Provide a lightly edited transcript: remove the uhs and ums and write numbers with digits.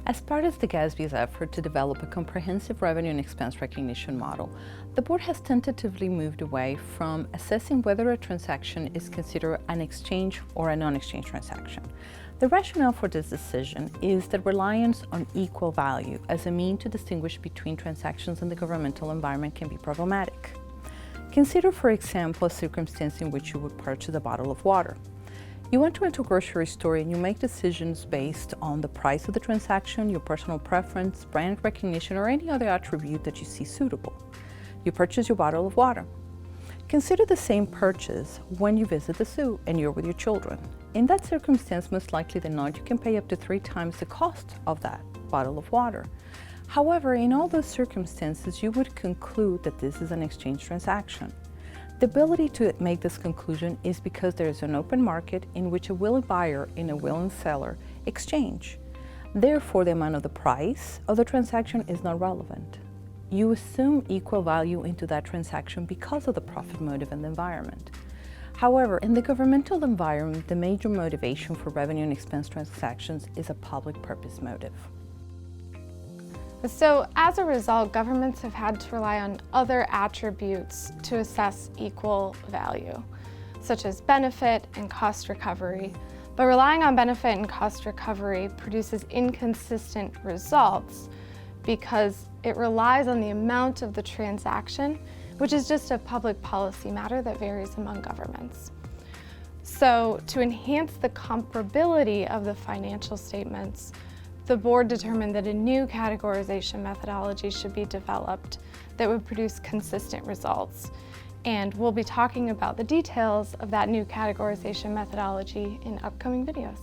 As part of the GASB's effort to develop a comprehensive revenue and expense recognition model, the board has tentatively moved away from assessing whether a transaction is considered an exchange or a non-exchange transaction. The rationale for this decision is that reliance on equal value as a means to distinguish between transactions in the governmental environment can be problematic. Consider, for example, a circumstance in which you would purchase a bottle of water. You went to a grocery store and you make decisions based on the price of the transaction, your personal preference, brand recognition, or any other attribute that you see suitable. You purchase your bottle of water. Consider the same purchase when you visit the zoo and you're with your children. In that circumstance, most likely than not, you can pay up to 3 times the cost of that bottle of water. However, in all those circumstances, you would conclude that this is an exchange transaction. The ability to make this conclusion is because there is an open market in which a willing buyer and a willing seller exchange. Therefore, the amount of the price of the transaction is not relevant. You assume equal value into that transaction because of the profit motive and the environment. However, in the governmental environment, the major motivation for revenue and expense transactions is a public purpose motive. So as a result, governments have had to rely on other attributes to assess equal value, such as benefit and cost recovery. But relying on benefit and cost recovery produces inconsistent results because it relies on the amount of the transaction, which is just a public policy matter that varies among governments. So to enhance the comparability of the financial statements, the board determined that a new categorization methodology should be developed that would produce consistent results. And we'll be talking about the details of that new categorization methodology in upcoming videos.